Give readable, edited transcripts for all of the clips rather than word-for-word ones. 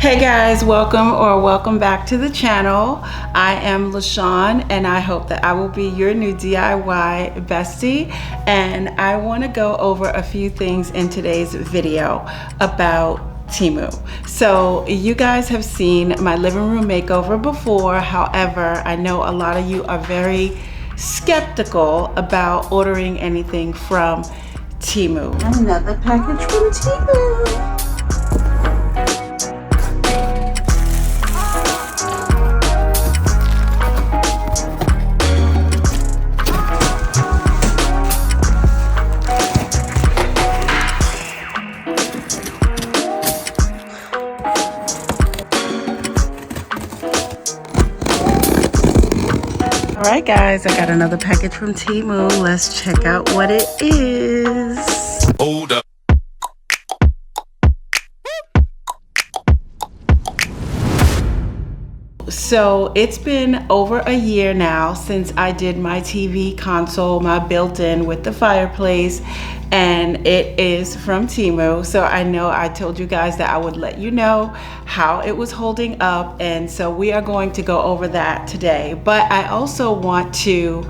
Hey guys, welcome back to the channel. I am LaShawn and I hope that I will be your new DIY bestie, and I want to go over a few things in today's video about TEMU. So you guys have seen my living room makeover before. However, I know a lot of you are very skeptical about ordering anything from TEMU. Another package from TEMU. Alright guys, I got another package from TEMU. Let's check out what it is. Hold up. So it's been over a year now since I did my TV console, my built-in with the fireplace, and it is from TEMU. So I know I told you guys that I would let you know how it was holding up, and so we are going to go over that today. But I also want to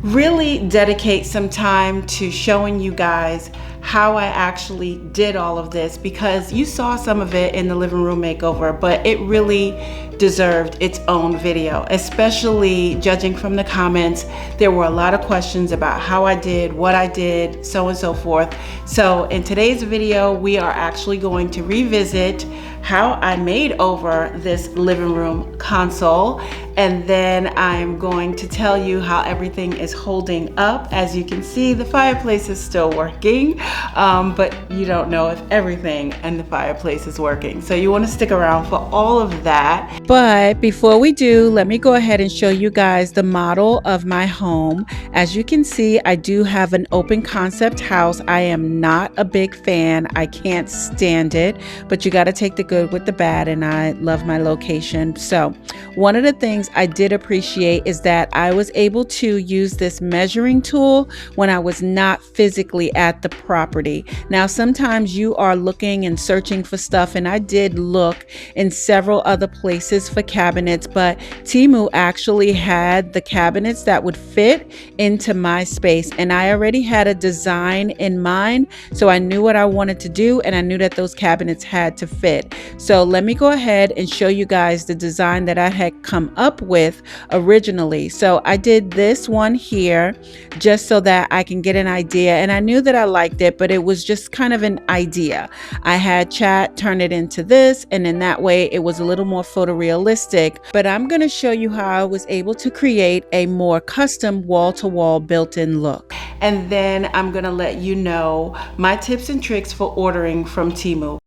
really dedicate some time to showing you guys how I actually did all of this, because you saw some of it in the living room makeover, but it really deserved its own video, especially judging from the comments. There were a lot of questions about how I did, what I did, so on and so forth. So in today's video, we are actually going to revisit how I made over this living room console, and then I'm going to tell you how everything is holding up. As you can see, the fireplace is still working, but you don't know if everything in the fireplace is working. So you want to stick around for all of that. But before we do, let me go ahead and show you guys the model of my home. As you can see, I do have an open concept house. I am not a big fan. I can't stand it, but you got to take the good with the bad, and I love my location. So one of the things I did appreciate is that I was able to use this measuring tool when I was not physically at the property. Now, sometimes you are looking and searching for stuff, and I did look in several other places for cabinets, but TEMU actually had the cabinets that would fit into my space, and I already had a design in mind, so I knew what I wanted to do, and I knew that those cabinets had to fit. So let me go ahead and show you guys the design that I had come up with originally. So I did this one here just so that I can get an idea, and I knew that I liked it, but it was just kind of an idea. I had chat turn it into this, and in that way it was a little more photorealistic, but I'm going to show you how I was able to create a more custom wall-to-wall built-in look. And then I'm going to let you know my tips and tricks for ordering from TEMU.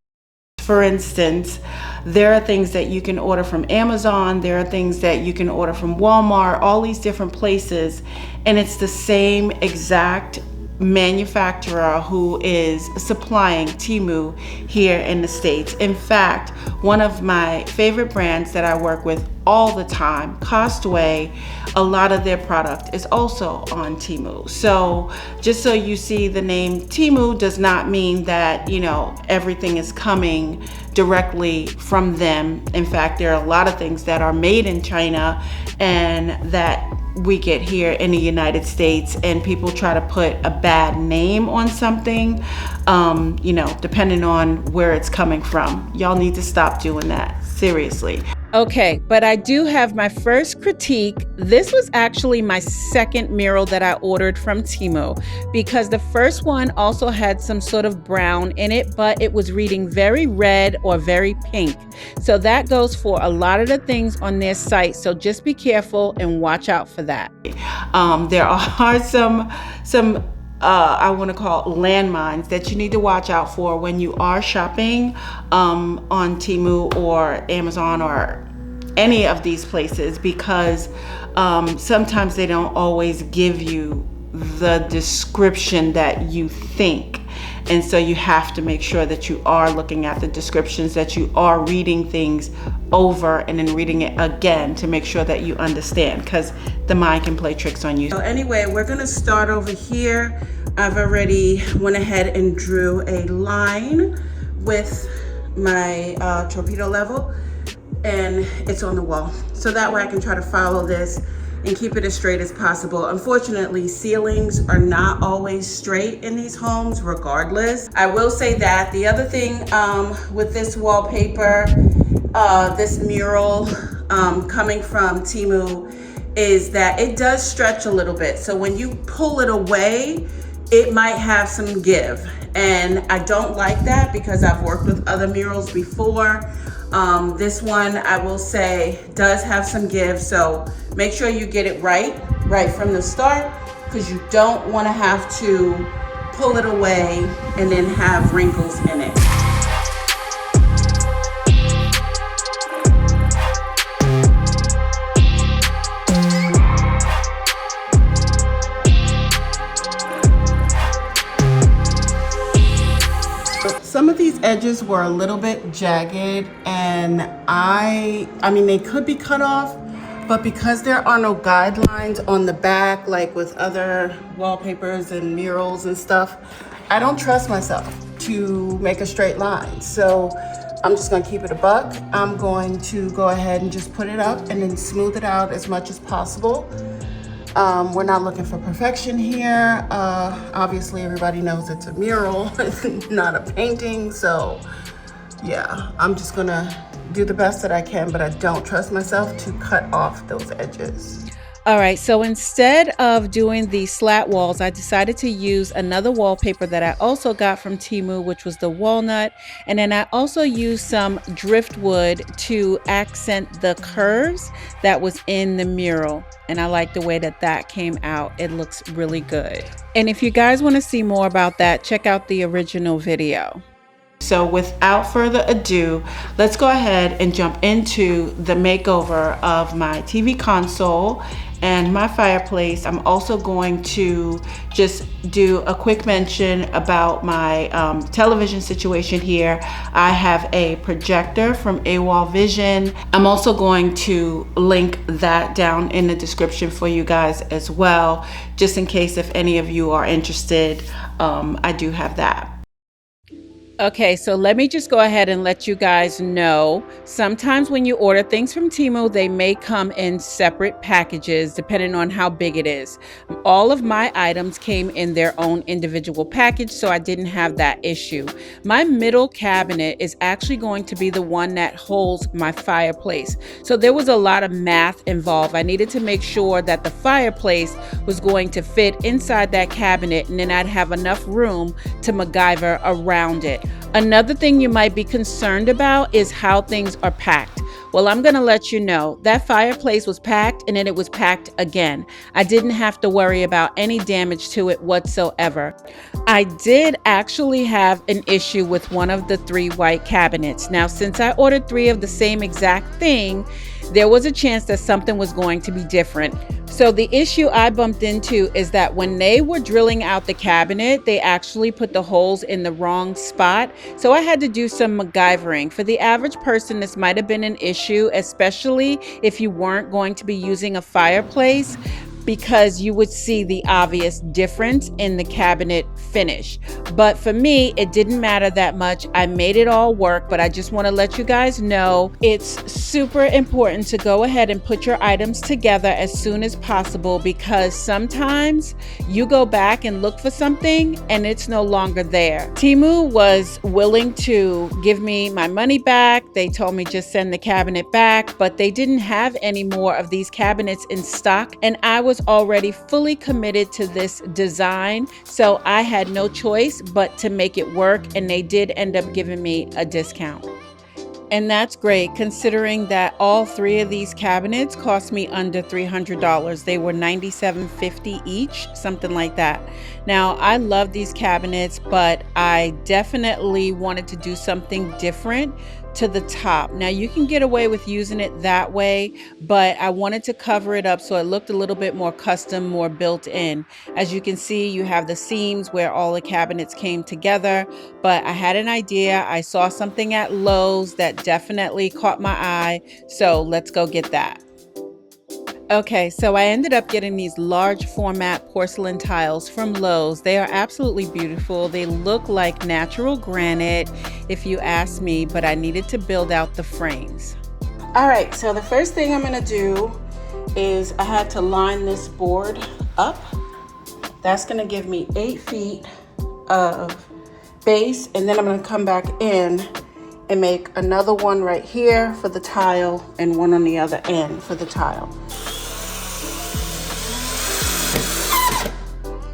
For instance, there are things that you can order from Amazon, there are things that you can order from Walmart, all these different places, and it's the same exact manufacturer who is supplying TEMU here in the States. In fact, one of my favorite brands that I work with all the time, Costway, a lot of their product is also on TEMU. So just so you see, the name TEMU does not mean that, you know, everything is coming directly from them. In fact, there are a lot of things that are made in China and that we get here in the United States, and people try to put a bad name on something, you know, depending on where it's coming from. Y'all need to stop doing that, seriously. Okay, but I do have my first critique. This was actually my second mural that I ordered from TEMU, because the first one also had some sort of brown in it, but it was reading very red or very pink. So that goes for a lot of the things on their site. So just be careful and watch out for that. There are some I want to call landmines that you need to watch out for when you are shopping on TEMU or Amazon or any of these places, because sometimes they don't always give you the description that you think. And so you have to make sure that you are looking at the descriptions, that you are reading things over and then reading it again to make sure that you understand, because the mind can play tricks on you. So anyway, we're gonna start over here. I've already went ahead and drew a line with my torpedo level, and it's on the wall. So that way I can try to follow this and keep it as straight as possible. Unfortunately, ceilings are not always straight in these homes regardless. I will say that. The other thing with this wallpaper, this mural coming from TEMU, is that it does stretch a little bit. So when you pull it away, it might have some give. And I don't like that because I've worked with other murals before. This one, I will say, does have some give. So make sure you get it right from the start, because you don't want to have to pull it away and then have wrinkles in it. Some of these edges were a little bit jagged, and I mean, they could be cut off, but because there are no guidelines on the back, like with other wallpapers and murals and stuff, I don't trust myself to make a straight line. So I'm just gonna keep it a buck. I'm going to go ahead and just put it up and then smooth it out as much as possible. We're not looking for perfection here. Obviously everybody knows it's a mural, it's not a painting. So yeah, I'm just gonna do the best that I can, but I don't trust myself to cut off those edges. All right, so instead of doing the slat walls, I decided to use another wallpaper that I also got from TEMU, which was the walnut. And then I also used some driftwood to accent the curves that was in the mural. And I like the way that that came out. It looks really good. And if you guys want to see more about that, check out the original video. So without further ado, let's go ahead and jump into the makeover of my TV console and my fireplace. I'm also going to just do a quick mention about my television situation here. I have a projector from AWOL Vision. I'm also going to link that down in the description for you guys as well, just in case if any of you are interested. I do have that. Okay, so let me just go ahead and let you guys know, sometimes when you order things from TEMU, they may come in separate packages depending on how big it is. All of my items came in their own individual package, so I didn't have that issue. My middle cabinet is actually going to be the one that holds my fireplace. So there was a lot of math involved. I needed to make sure that the fireplace was going to fit inside that cabinet, and then I'd have enough room to MacGyver around it. Another thing you might be concerned about is how things are packed. Well, I'm gonna let you know that fireplace was packed and then it was packed again. I didn't have to worry about any damage to it whatsoever. I did actually have an issue with one of the 3 white cabinets. Now, since I ordered 3 of the same exact thing, there was a chance that something was going to be different. So the issue I bumped into is that when they were drilling out the cabinet, they actually put the holes in the wrong spot. So I had to do some MacGyvering. For the average person, this might have been an issue, especially if you weren't going to be using a fireplace, because you would see the obvious difference in the cabinet finish. But for me, it didn't matter that much. I made it all work, but I just want to let you guys know it's super important to go ahead and put your items together as soon as possible, because sometimes you go back and look for something and it's no longer there. TEMU was willing to give me my money back. They told me just send the cabinet back, but they didn't have any more of these cabinets in stock, and I was already fully committed to this design, so I had no choice but to make it work, and they did end up giving me a discount. And that's great, considering that all 3 of these cabinets cost me under $300. They were $97.50 each, something like that. Now, I love these cabinets, but I definitely wanted to do something different to the top. Now, you can get away with using it that way, but I wanted to cover it up so it looked a little bit more custom, more built in. As you can see, you have the seams where all the cabinets came together, but I had an idea. I saw something at Lowe's that definitely caught my eye, so let's go get that. Okay, so I ended up getting these large format porcelain tiles from Lowe's. They are absolutely beautiful. They look like natural granite, if you ask me, but I needed to build out the frames. All right, so the first thing I'm gonna do is I had to line this board up. That's gonna give me 8 feet of base, and then I'm gonna come back in and make another one right here for the tile and one on the other end for the tile.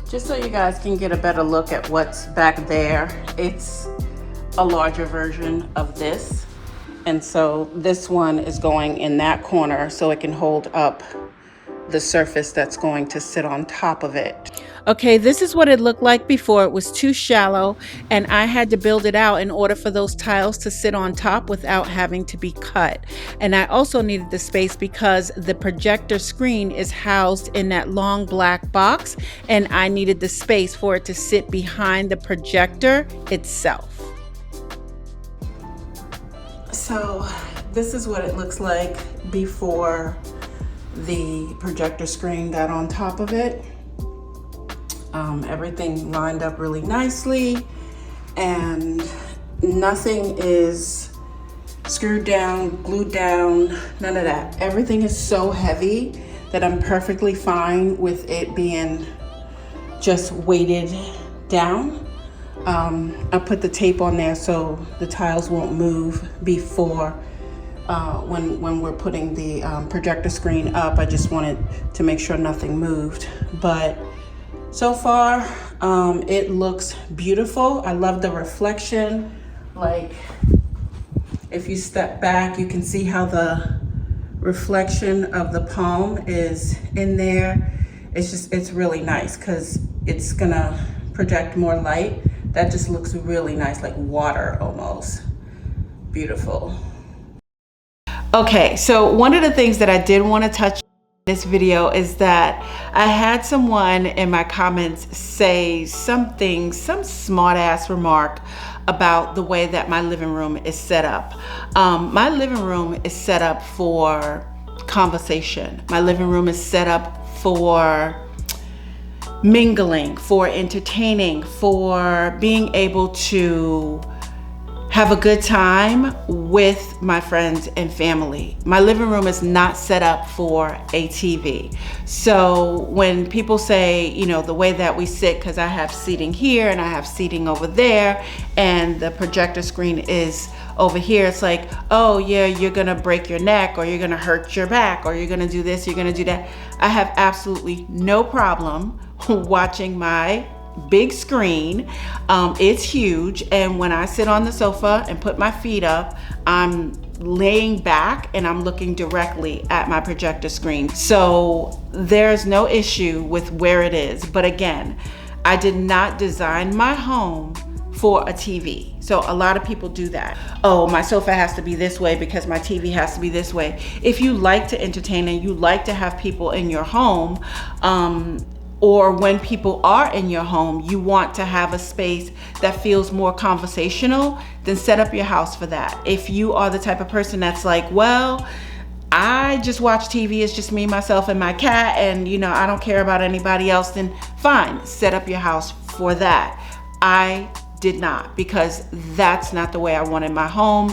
Just so you guys can get a better look at what's back there, it's a larger version of this. And so this one is going in that corner so it can hold up the surface that's going to sit on top of it. Okay, this is what it looked like before. It was too shallow, and I had to build it out in order for those tiles to sit on top without having to be cut. And I also needed the space because the projector screen is housed in that long black box, and I needed the space for it to sit behind the projector itself. So this is what it looks like before the projector screen got on top of it. Everything lined up really nicely, and nothing is screwed down, glued down, none of that. Everything is so heavy that I'm perfectly fine with it being just weighted down. I put the tape on there so the tiles won't move before when we're putting the projector screen up. I just wanted to make sure nothing moved, but so far it looks beautiful. I love the reflection. Like if you step back, you can see how the reflection of the palm is in there. It's really nice because it's gonna project more light. That just looks really nice, like water almost. Beautiful. Okay, so one of the things that I did want to touch in this video is that I had someone in my comments say some smart ass remark about the way that my living room is set up. My living room is set up for conversation. My living room is set up for mingling, for entertaining, for being able to have a good time with my friends and family. My living room is not set up for a TV. So when people say, you know, the way that we sit, because I have seating here and I have seating over there and the projector screen is over here, it's like, oh yeah, you're gonna break your neck or you're gonna hurt your back or you're gonna do this, you're gonna do that. I have absolutely no problem watching my big screen. It's huge, and when I sit on the sofa and put my feet up, I'm laying back and I'm looking directly at my projector screen. So there's no issue with where it is. But again, I did not design my home for a TV. So a lot of people do that. Oh, my sofa has to be this way because my TV has to be this way. If you like to entertain and you like to have people in your home, or when people are in your home, you want to have a space that feels more conversational, then set up your house for that. If you are the type of person that's like, well, I just watch TV, it's just me, myself, and my cat, and you know, I don't care about anybody else, then fine, set up your house for that. I did not, because that's not the way I wanted my home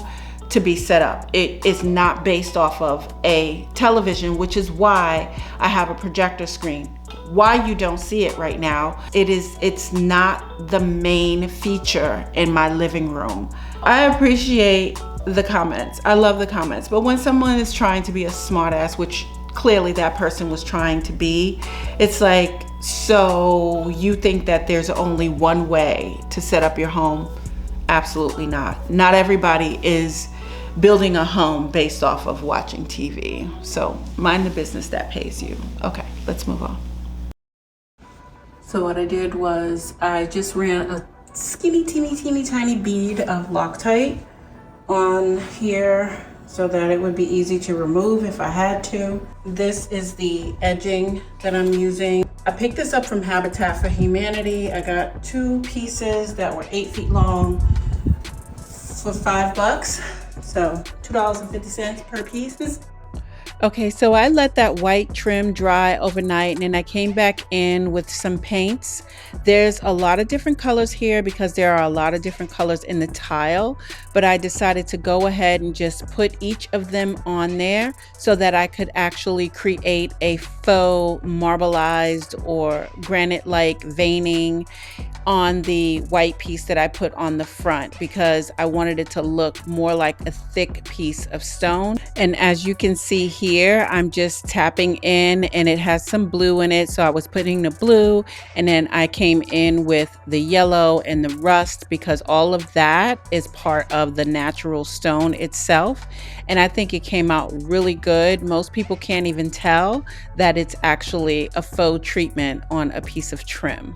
to be set up. It is not based off of a television, which is why I have a projector screen. Why you don't see it right now, it's not the main feature in my living room. I appreciate the comments. I love the comments. But when someone is trying to be a smartass, which clearly that person was trying to be, it's like, so you think that there's only one way to set up your home? Absolutely not. Not everybody is building a home based off of watching TV. So mind the business that pays you. Okay, let's move on. So what I did was I just ran a skinny, teeny tiny bead of Loctite on here so that it would be easy to remove if I had to. This is the edging that I'm using. I picked this up from Habitat for Humanity. I got 2 pieces that were 8 feet long for $5. So $2.50 per piece. Okay, so I let that white trim dry overnight and then I came back in with some paints. There's a lot of different colors here because there are a lot of different colors in the tile, but I decided to go ahead and just put each of them on there so that I could actually create a faux marbleized or granite-like veining on the white piece that I put on the front because I wanted it to look more like a thick piece of stone. And as you can see here, I'm just tapping in and it has some blue in it. So I was putting the blue and then I came in with the yellow and the rust because all of that is part of the natural stone itself. And I think it came out really good. Most people can't even tell that it's actually a faux treatment on a piece of trim.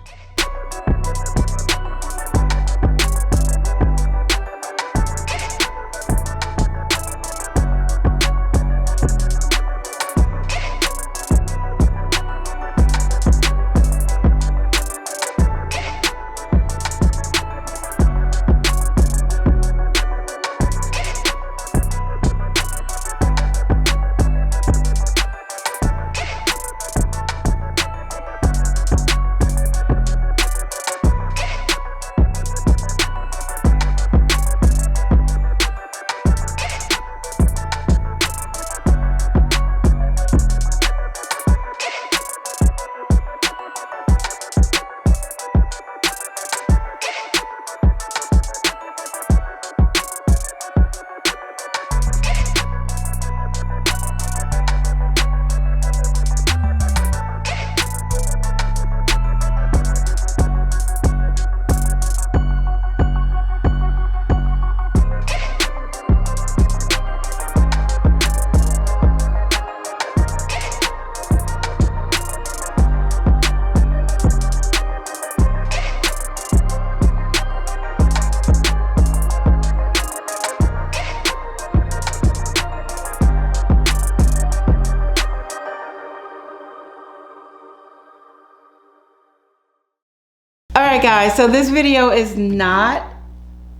All right, guys, so this video is not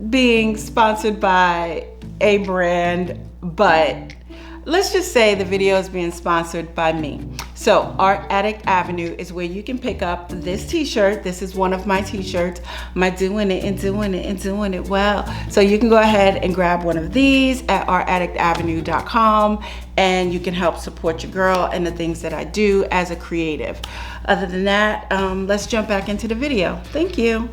being sponsored by a brand, but let's just say the video is being sponsored by me. So Art Addict Avenue is where you can pick up this t-shirt. This is one of my t-shirts, my doing it and doing it and doing it well. So you can go ahead and grab one of these at artaddictavenue.com and you can help support your girl and the things that I do as a creative. Other than that, let's jump back into the video. Thank you.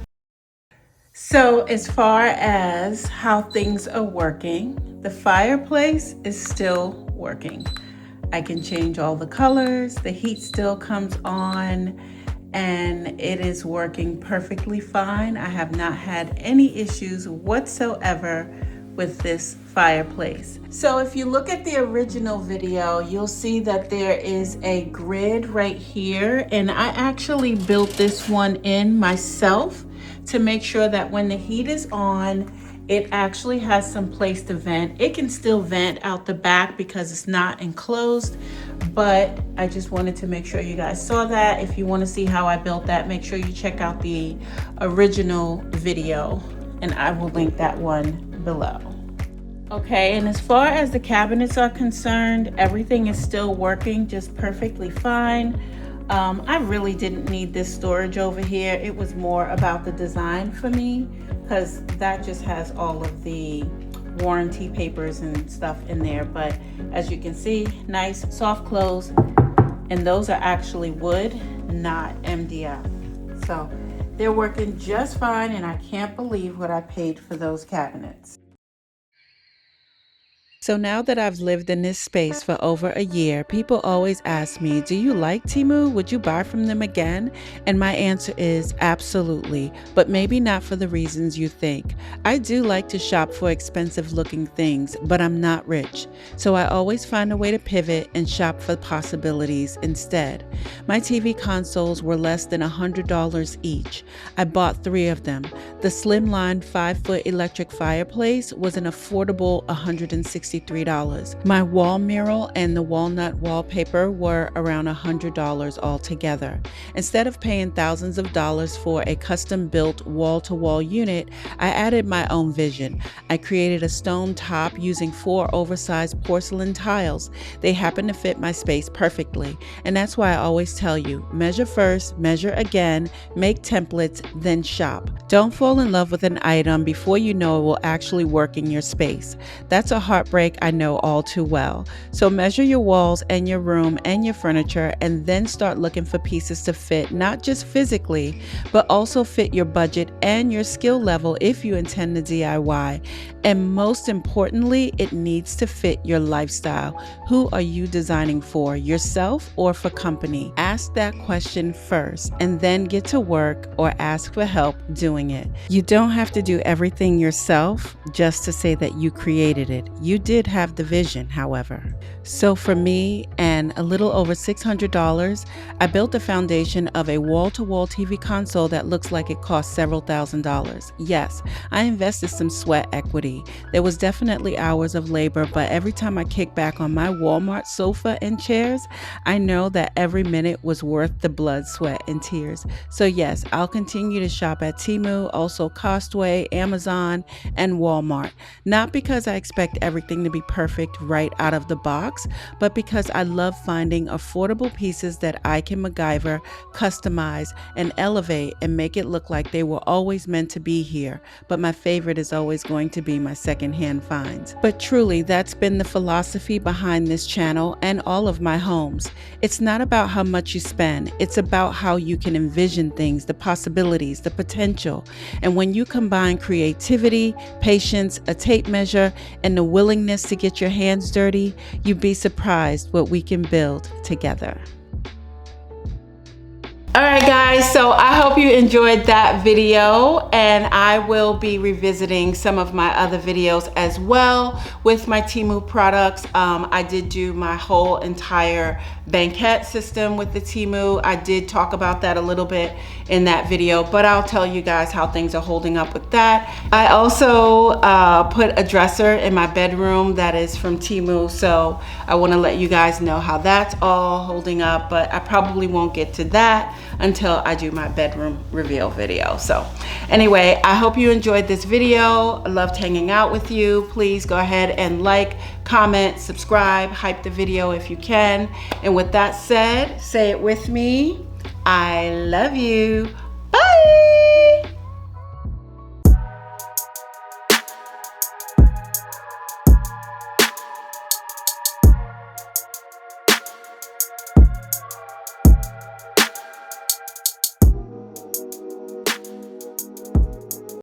So as far as how things are working, the fireplace is still working. I can change all the colors, the heat still comes on, and it is working perfectly fine. I have not had any issues whatsoever with this fireplace. So if you look at the original video, you'll see that there is a grid right here, and I actually built this one in myself to make sure that when the heat is on, it actually has some place to vent. It can still vent out the back because it's not enclosed, but I just wanted to make sure you guys saw that. If you want to see how I built that, make sure you check out the original video, and I will link that one below. Okay, and as far as the cabinets are concerned, everything is still working just perfectly fine. I really didn't need this storage over here. It was more about the design for me because that just has all of the warranty papers and stuff in there. But as you can see, nice soft close, and those are actually wood, not MDF. So they're working just fine, and I can't believe what I paid for those cabinets. So now that I've lived in this space for over a year, people always ask me, do you like TEMU? Would you buy from them again? And my answer is absolutely, but maybe not for the reasons you think. I do like to shop for expensive looking things, but I'm not rich. So I always find a way to pivot and shop for possibilities instead. My TV consoles were less than $100 each. I bought 3 of them. The slimline 5-foot electric fireplace was an affordable $160. $63. My wall mural and the walnut wallpaper were around $100 altogether. Instead of paying thousands of dollars for a custom-built wall-to-wall unit, I added my own vision. I created a stone top using 4 oversized porcelain tiles. They happen to fit my space perfectly, and that's why I always tell you, measure first, measure again, make templates, then shop. Don't fall in love with an item before you know it will actually work in your space. That's a heartbreak I know all too well. So measure your walls and your room and your furniture, and then start looking for pieces to fit not just physically, but also fit your budget and your skill level if you intend to DIY. And most importantly, it needs to fit your lifestyle. Who are you designing for, yourself or for company? Ask that question first and then get to work or ask for help doing it. You don't have to do everything yourself just to say that you created it. You did have the vision, however. So for me and a little over $600, I built the foundation of a wall-to-wall TV console that looks like it cost several $1,000s. Yes, I invested some sweat equity. There was definitely hours of labor, but every time I kick back on my Walmart sofa and chairs, I know that every minute was worth the blood, sweat, and tears. So yes, I'll continue to shop at TEMU, also Costway, Amazon, and Walmart. Not because I expect everything to be perfect right out of the box, but because I love finding affordable pieces that I can MacGyver, customize, and elevate and make it look like they were always meant to be here. But my favorite is always going to be my secondhand finds. But truly, that's been the philosophy behind this channel and all of my homes. It's not about how much you spend, it's about how you can envision things, the possibilities, the potential. And when you combine creativity, patience, a tape measure, and the willingness to get your hands dirty, you'd be surprised what we can build together. All right, guys, so I hope you enjoyed that video, and I will be revisiting some of my other videos as well with my TEMU products. I did do my whole entire banquette system with the TEMU. I did talk about that a little bit in that video, but I'll tell you guys how things are holding up with that. I also put a dresser in my bedroom that is from TEMU, so I want to let you guys know how that's all holding up, but I probably won't get to that until I do my bedroom reveal video. So anyway, I hope you enjoyed this video. I loved hanging out with you. Please go ahead and like, comment, subscribe, hype the video if you can. And with that said, say it with me. I love you. Bye.